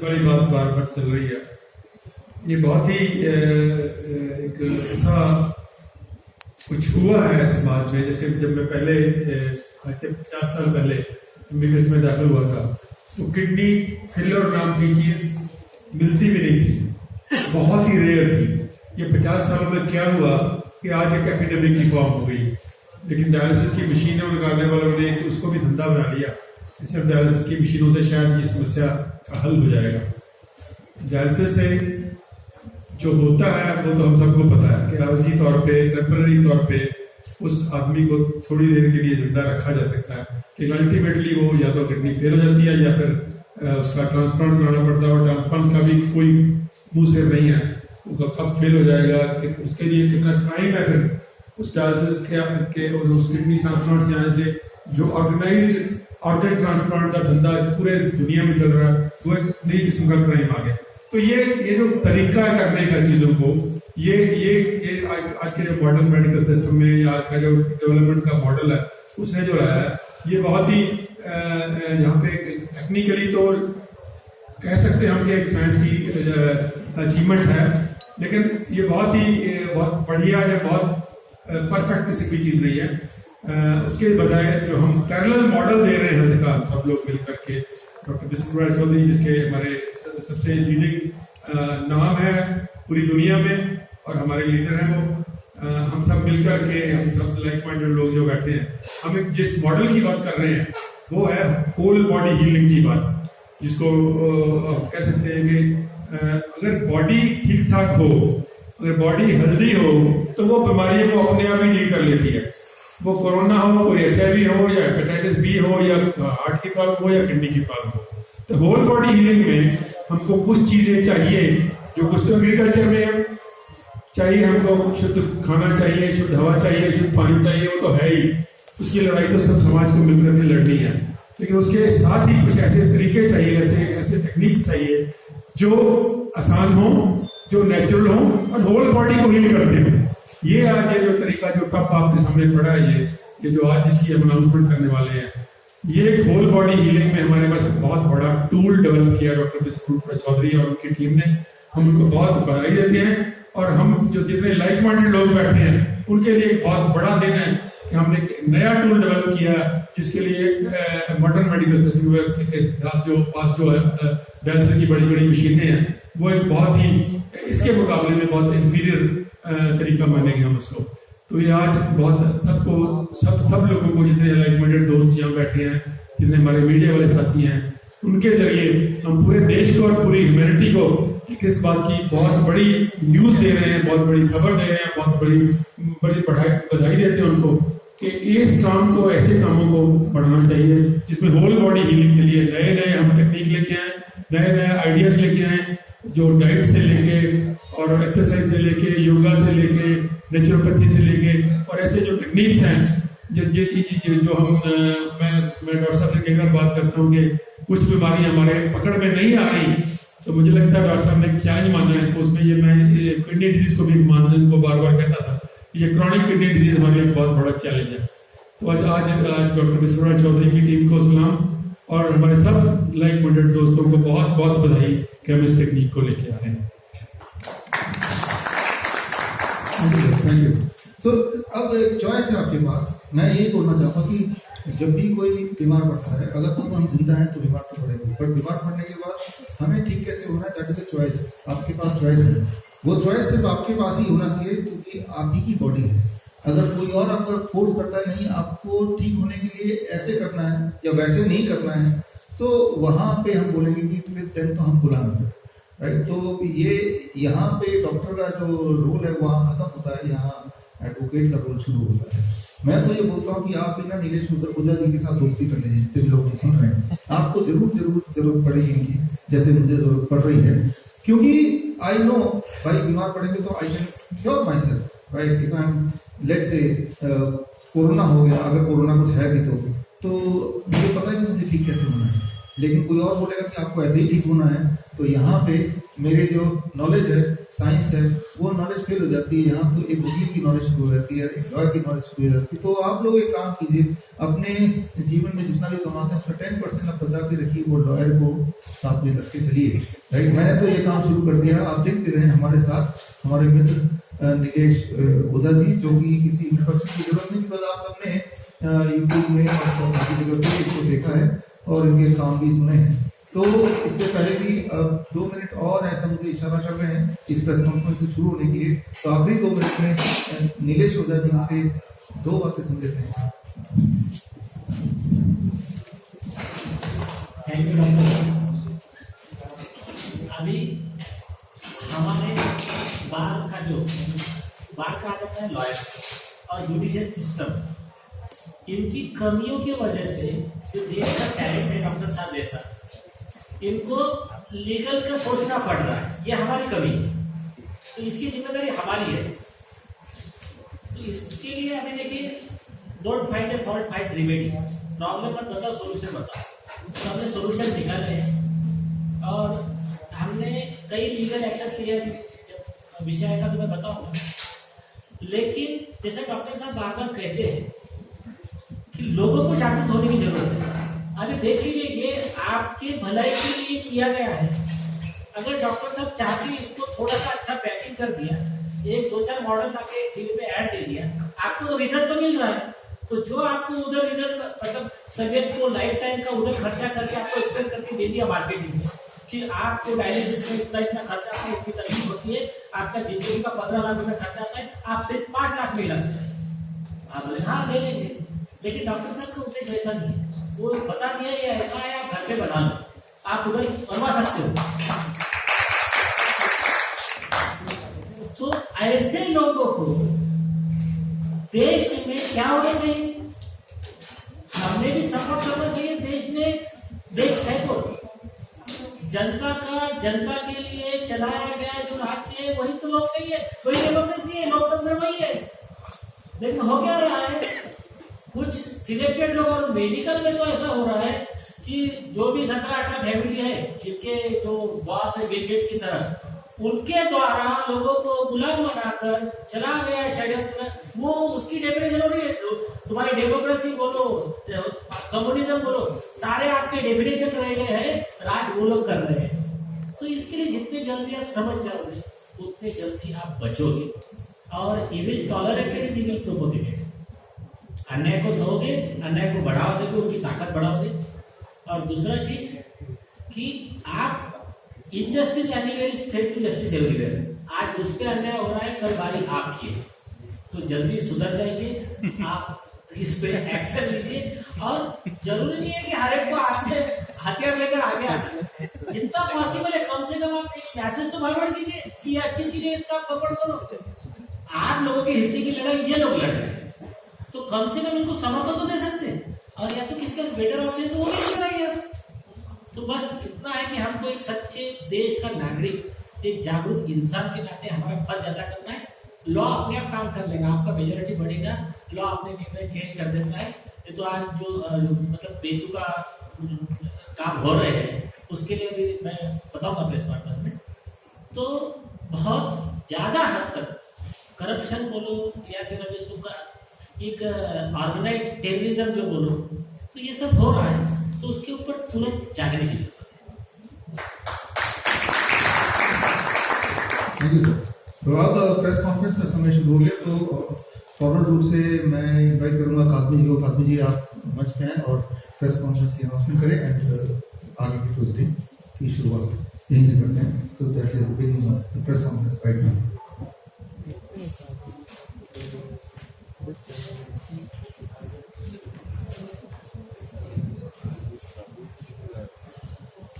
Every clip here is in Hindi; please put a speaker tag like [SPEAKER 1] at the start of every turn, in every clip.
[SPEAKER 1] वाली बात बार बार चल रही है। ये बहुत ही एक ऐसा कुछ हुआ है समाज में, जैसे जब मैं पहले आज से 50 साल पहले एमबीबीएस में दाखिल हुआ था तो किडनी फेलियर नाम की चीज मिलती भी नहीं थी, बहुत ही रेयर थी। ये 50 सालों में क्या हुआ कि आज एक एपिडेमिक की फॉर्म हो गई, लेकिन डायलिसिस की मशीनें निकालने वालों ने उसको भी धंधा बना लिया। सिर्फ डायलिसिस की मशीनों से शायद ये समस्या का हल हो जाएगा। डायलिसिस से जो होता है वो तो हम सबको पता है कि आर्जी तौर पे, टेम्पररी तौर पे उस आदमी को थोड़ी देर के लिए जिंदा रखा जा सकता है, कि अल्टीमेटली वो या तो किडनी फेल हो जाती है या फिर उसका ट्रांसप्लांट कराना पड़ता है। और ट्रांसप्लांट का भी कोई मुंह से नहीं है, वो कब फेल हो जाएगा, कि उसके लिए कितना टाइम है फिर उस डायलिसिस के उस किडनी ट्रांसप्लांट से आने से। जो ऑर्गेनाइज्ड ऑर्गन ट्रांसप्लांट का धंधा पूरे दुनिया में चल रहा है, वो एक नई किस्म का क्राइम आ गया। तो ये जो तरीका है करने का चीजों को, ये आज के जो मॉडर्न मेडिकल सिस्टम में या आज का जो डेवलपमेंट का मॉडल है उसने जो लाया है, ये बहुत ही यहाँ पे टेक्निकली तो कह सकते हैं हम कि एक साइंस की अचीवमेंट है, लेकिन ये बहुत बढ़िया या बहुत परफेक्ट किसी भी चीज नहीं है। उसके बजाय जो हम पैरेलल मॉडल दे रहे हैं सब लोग मिलकर के, डॉक्टर विष्णु चौधरी जिसके हमारे सबसे लीडिंग नाम है पूरी दुनिया में और हमारे लीडर हैं वो, हम सब मिलकर के, हम सब लाइक माइंडेड लोग जो बैठे हैं, हम एक जिस मॉडल की बात कर रहे हैं वो है होल बॉडी हीलिंग की बात, जिसको कह सकते हैं कि अगर बॉडी ठीक ठाक हो, अगर बॉडी हेल्दी हो तो वो बीमारियों को अपने आप ही डील कर लेती है। वो कोरोना हो, कोई HIV हो या हेपेटाइटिस B हो या हार्ट की प्रॉब्लम हो या किडनी की प्रॉब्लम हो। तो होल बॉडी हीलिंग में हमको कुछ चीजें चाहिए जो कुछ तो एग्रीकल्चर में चाहिए, हमको शुद्ध खाना चाहिए, शुद्ध हवा चाहिए, शुद्ध पानी चाहिए, वो तो है ही। उसकी लड़ाई तो सब समाज को मिलकर के लड़नी है, लेकिन उसके साथ ही कुछ ऐसे तरीके चाहिए, ऐसे टेक्निक्स चाहिए जो आसान हो, जो नेचुरल हो और होल बॉडी को हील करते हो। ये आज ये जो तरीका जो टॉप आपके सामने पड़ा है, ये जो आज जिसकी हम अनाउंसमेंट करने वाले हैं, ये एक होल बॉडी हीलिंग में हमारे पास एक बहुत बड़ा टूल डेवलप किया डॉक्टर विष्णु चौधरी और उनकी टीम ने। हम उनको बहुत बधाई देते हैं और हम जो जितने लाइक माइंडेड लोग बैठे हैं उनके लिए एक बहुत बड़ा दिन है कि हमने एक नया टूल डेवलप किया, जिसके लिए मॉडर्न मेडिकल सिस्टम के साथ जो पास जो डायलिसिस की बड़ी बड़ी मशीनें हैं, वो एक बहुत ही इसके मुकाबले में बहुत इंफीरियर तरीका मानेंगे हम उसको। तो ये आज बहुत सब लोगों को, जितने लाइक माइंडेड दोस्त यहाँ बैठे हैं, जितने हमारे मीडिया वाले साथी हैं, उनके जरिए हम पूरे देश को और पूरी ह्यूमैनिटी को इस बात की बहुत बड़ी न्यूज दे रहे हैं, बहुत बड़ी खबर दे रहे हैं, बहुत बड़ी बधाई देते हैं उनको कि इस काम को, ऐसे कामों को बढ़ाना चाहिए जिसमें होल बॉडी हीलिंग के लिए नए नए हम टेक्निक लेके आए, नए नए आइडियाज लेके आए, जो डाइट से लेके और एक्सरसाइज से लेके, योगा से लेके, नेचुरोपैथी से लेके और ऐसे जो टेक्निक्स हैं जो हम मैं डॉक्टर साहब से कई बार बात करता हूँ कि कुछ बीमारियां हमारे पकड़ में नहीं आ रही, तो मुझे लगता है डॉक्टर साहब ने क्या ही माना है, तो उसमें ये मैं किडनी डिजीज को भी मानने को बार बार कहता था, ये क्रॉनिक किडनी डिजीज हमारे लिए बहुत बड़ा चैलेंज है। तो आज डॉक्टर विष्णु चौधरी की टीम को सलाम और हमारे सब लाइक माइंडेड दोस्तों को बहुत बहुत बधाई कि हम इस टेक्निक को लेके आ रहे हैं।
[SPEAKER 2] Thank you. सो अब चॉइस है आपके पास। मैं यही बोलना चाहता हूँ कि जब भी कोई बीमार पड़ता है, अगर तो हम जिंदा हैं तो बीमार तो पड़ेंगे, बट बीमार पड़ने के बाद हमें ठीक कैसे होना है, दैट इज अ चॉइस। आपके पास चॉइस है, वो चॉइस सिर्फ आपके पास ही होना चाहिए क्योंकि आप ही की बॉडी है। अगर कोई और आपको फोर्स करता है नहीं, आपको ठीक होने के लिए ऐसे करना है या वैसे नहीं करना है, तो वहां पे हम बोलेंगे कि देन तो हम गुलाम हैं, राइट। तो ये यहाँ पे डॉक्टर का जो रोल है वहाँ खत्म होता है, यहाँ एडवोकेट का रोल शुरू होता है। मैं तो ये बोलता हूँ कि आप बिना नीलेश सुंदरपुजा जी के साथ दोस्ती कर लीजिए, जितने भी लोग सुन रहे हैं, आपको जरूरत पड़ेगी इनकी, जैसे मुझे जरूरत पड़ रही है, क्योंकि आई नो भाई बीमार पड़ेंगे तो I can cure my self, right. If I am let's say corona हो गया, अगर कोरोना कुछ है भी तो मुझे पता है कि मुझे ठीक कैसे होना है। लेकिन कोई और बोलेगा कि आपको ऐसे ही ठीक होना है, तो यहाँ पे मेरे जो नॉलेज है, साइंस है, वो नॉलेज फेल हो जाती है। यहाँ तो एक वकील की नॉलेज शुरू हो जाती है, एक लॉयर की नॉलेज शुरू हो जाती है। तो आप लोग एक काम कीजिए, अपने जीवन में जितना भी कमाते हैं उसका 10% आप बचा के रखिए, वो लॉयर को साथ में रख के चलिए, राइट। मैंने तो ये काम शुरू कर दिया, आप देखते रहे हमारे साथ। हमारे मित्र नीलेश ओझा जी, जो कि किसी इंट्रोडक्शन की जरूरत नहीं, बिकॉज आप सबने यूट्यूब में और बाकी जगह पे इसको देखा है और इनके काम भी सुने हैं। तो इससे पहले भी 2 मिनट और ऐसा मुझे इशारा कर रहे हैं इस प्रेस कॉन्फ्रेंस से शुरू होने के लिए, तो आप भी 2 मिनट में नीलेश ओझा जी से 2 बातें सुन लेते हैं।
[SPEAKER 3] Thank you doctor. अभी हमारे बार का आ जाता है लॉयर और जुडिशियल सिस्टम, इनकी कमियों की वजह से जो देश का टैलेंट है डॉक्टर साहब जैसा, इनको लीगल का सोचना पड़ रहा है, ये हमारी कमी है। तो इसकी जिम्मेदारी हमारी है। तो इसके लिए अभी देखिए, don't find A fault, find remedy. Problem मत बताओ, सोल्यूशन बताओ। तो हमने सोल्यूशन निकाले हैं और हमने कई लीगल एक्शन लिए। विषय आएगा तो मैं बताऊंगा, लेकिन जैसे डॉक्टर साहब बार बार कहते हैं कि लोगों को जागरूक होने की जरूरत है। अभी देख लीजिए, ये आपके भलाई के लिए किया गया है। अगर डॉक्टर साहब चाहते इसको थोड़ा सा अच्छा पैकिंग कर दिया, 1-2-4 मॉडल लाके टीवी पे ऐड दे दिया, आपको तो रिजल्ट तो मिल रहा है। तो जो आपको उधर रिजल्ट, मतलब तबियत को लाइफ टाइम का उधर खर्चा करके आपको एक्सपेक्ट करके दे दिया मार्केटिंग में कि आपको डायलिसिस में इतना खर्चा, आपको इतनी तकलीफ होती है, आपका जिंदगी का 15 लाख रुपए खर्चा आता है, आप सिर्फ 5 लाख में इलाज कराए। आप बोले हाँ ले लेंगे, लेकिन डॉक्टर साहब का उद्देश्य ऐसा नहीं है। वो बता दिया ये ऐसा है, आप घर पे बना लो, आप उधर बनवा सकते हो। तो ऐसे लोगों को देश में क्या होना चाहिए, हमने भी सपोर्ट करना चाहिए। देश है तो जनता के लिए चलाया गया जो राज्य है, वही तो लोकशाही है, वही डेमोक्रेसी है, लोकतंत्र वही है। लेकिन हो क्या रहा है, कुछ सिलेक्टेड लोग, और मेडिकल में तो ऐसा हो रहा है कि जो भी 17-18 फैमिली है, जिसके जो बॉस है बिल गेट की तरह, उनके द्वारा लोगों को गुलाम बनाकर चला गया षड्यंत्र। वो उसकी डेफिनेशन हो रही है। तुम्हारी डेमोक्रेसी बोलो, कम्युनिज्म बोलो, सारे आपके डेफिनेशन रह गए हैं, राज वो लोग कर रहे हैं। तो इसके लिए जितने जल्दी आप समझ जाओगे उतने जल्दी आप बचोगे। और evil tolerated is evil propagated. अन्याय को सहोगे, अन्याय को बढ़ावा दोगे, उनकी ताकत बढ़ाओगे। और दूसरा चीज कि आप injustice anywhere is threat to justice everywhere. आज उस पर अन्याय हो रहा है, कल बारी आपकी है, तो जल्दी सुधर जाइए, आप इस पे एक्शन लीजिए। और जरूरी नहीं है कि हर एक को आपने हथियार लेकर आगे आना है, जितना पॉसिबल है कम से कम आप एक मैसेज तो फॉरवर्ड कीजिए कि अच्छी चीज है, इसका सपोर्ट करो। आप लोगों के हिस्से की लड़ाई ये लोग लड़ रहे हैं, तो कम से कम इनको समर्थन तो दे सकते हैं। और या तो किसका बेटर ऑप्शन तो वो नहीं कराइए। तो बस इतना है कि हमको एक सच्चे देश का नागरिक, एक जागरूक इंसान के नाते हमारा फर्ज अदा करना है। लॉ अपने आप काम कर लेगा, आपका मेजोरिटी बढ़ेगा, लॉ अपने निर्णय चेंज कर देता है। ये तो आज जो मतलब बेतुका काम हो रहे हैं, उसके लिए भी मैं बताऊंगा प्रेस कॉन्फ्रेंस में। तो बहुत ज्यादा हद तक करप्शन बोलो या फिर अब इसको एक ऑर्गेनाइज्ड टेररिज्म जो बोलो, तो ये सब हो रहा है। तो उसके ऊपर तुरंत जागने की जरूरत है।
[SPEAKER 2] Thank you sir. तो अब प्रेस कॉन्फ्रेंस का समय शुरू हो गया, तो फॉर्मल रूप से मैं इनवाइट करूंगा काजमी जी को। काजमी जी आप मंच पे हैं और प्रेस कॉन्फ्रेंस की अनाउंसमेंट करें एंड आगे की ट्यूसडे की शुरुआत यहीं से करते हैं। So that is the beginning of the press conference right now.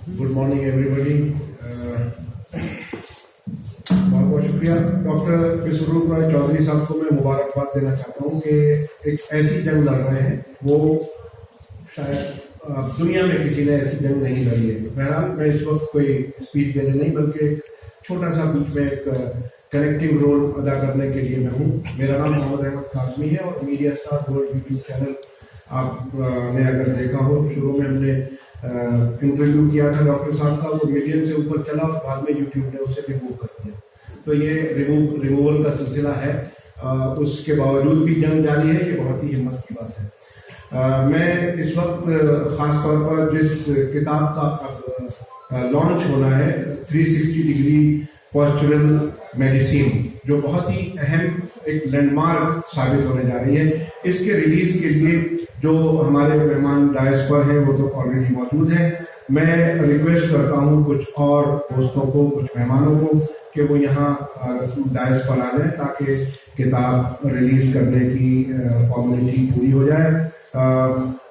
[SPEAKER 4] Good morning everybody. बहुत बहुत शुक्रिया डॉक्टर विश्वरूप राय चौधरी साहब को मैं मुबारकबाद देना चाहता हूँ कि एक ऐसी जंग लड़ रहे हैं, वो शायद दुनिया में किसी ने ऐसी जंग नहीं लड़ी है। बहरहाल मैं इस वक्त कोई स्पीच देने नहीं, बल्कि छोटा सा बीच में एक कनेक्टिंग रोल अदा करने के लिए मैं हूँ। मेरा नाम मोहम्मद अहमद काजमी है और media star world YouTube channel आपने अगर देखा हो, शुरू में हमने इंटरव्यू किया था डॉक्टर साहब का, वो मिलियन से ऊपर चला और बाद में यूट्यूब ने उसे रिमूव कर दिया। तो ये रिमूवल का सिलसिला है। उसके बावजूद भी जंग जारी है, ये बहुत ही हिम्मत की बात है। मैं इस वक्त खास तौर पर जिस किताब का लॉन्च होना है 360 डिग्री पॉस्चरल मेडिसिन, जो बहुत ही अहम एक लैंडमार्क साबित होने जा रही है, इसके रिलीज के लिए जो हमारे मेहमान डायस पर हैं वो तो ऑलरेडी मौजूद हैं। मैं रिक्वेस्ट करता हूं कुछ और दोस्तों को, कुछ मेहमानों को कि वो यहाँ डायस पर आ जाए ताकि किताब रिलीज करने की फॉर्मेलिटी पूरी हो जाए।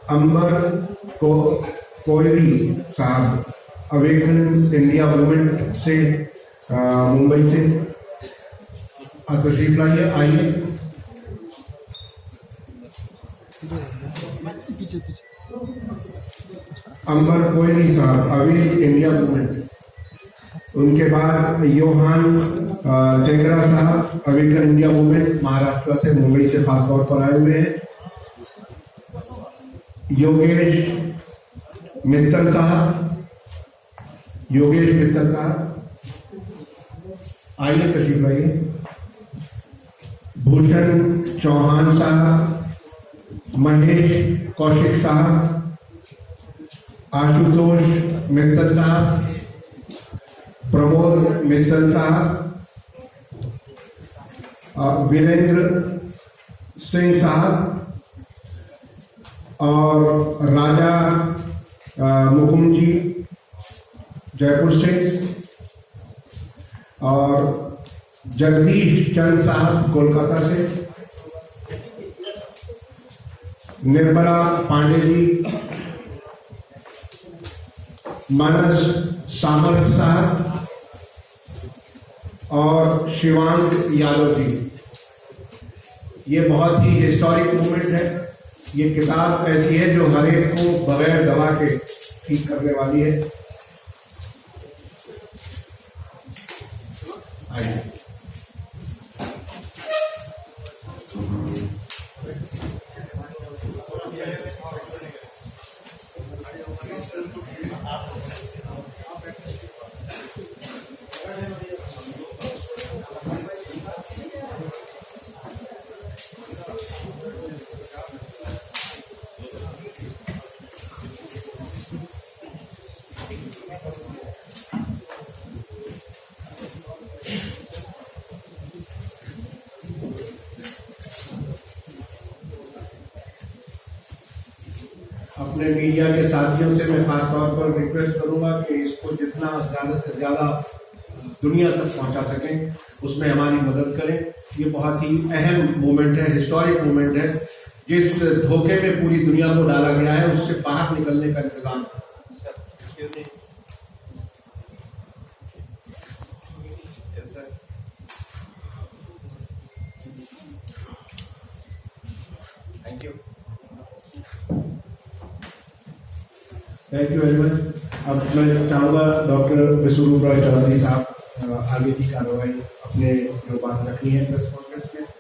[SPEAKER 4] अंबर कोयरी साहब अवेकन इंडिया मूवमेंट से मुंबई से तशरीफ लाइए, आइए। अंबर कोयरी साहब अवेक इंडिया मूवमेंट। उनके बाद योहान टेंगरा साहब अवेकन इंडिया मूवमेंट महाराष्ट्र से, मुंबई से खास तौर पर आए हुए हैं। योगेश मित्तल साहब आइए, तशरीफ लाइए। भूषण चौहान साहब, महेश कौशिक साहब, आशुतोष मित्तल साहब, प्रमोद मित्तल साहब, वीरेंद्र सिंह साहब और राजा मुकुंद जी जयपुर से, और जगदीश चंद साहब कोलकाता से, निर्मला पांडे जी, मानस सामर्थ साहब और शिवांग यादव जी। ये बहुत ही हिस्टोरिक मूवमेंट है। ये किताब ऐसी है जो हर एक को बगैर दवा के ठीक करने वाली है। आइए। अपने मीडिया के साथियों से मैं खास तौर पर रिक्वेस्ट करूंगा कि इसको जितना ज्यादा से ज्यादा दुनिया तक पहुंचा सकें, उसमें हमारी मदद करें। ये बहुत ही अहम मूवमेंट है, हिस्टोरिक मूवमेंट है। जिस धोखे में पूरी दुनिया को डाला गया है उससे बाहर निकलने का इंतजाम। Thank you very much. अब मैं चाहूँगा डॉक्टर विश्वरूप रॉय चौधरी साहब आगे की कार्रवाई अपने जो बात रखनी है प्रेस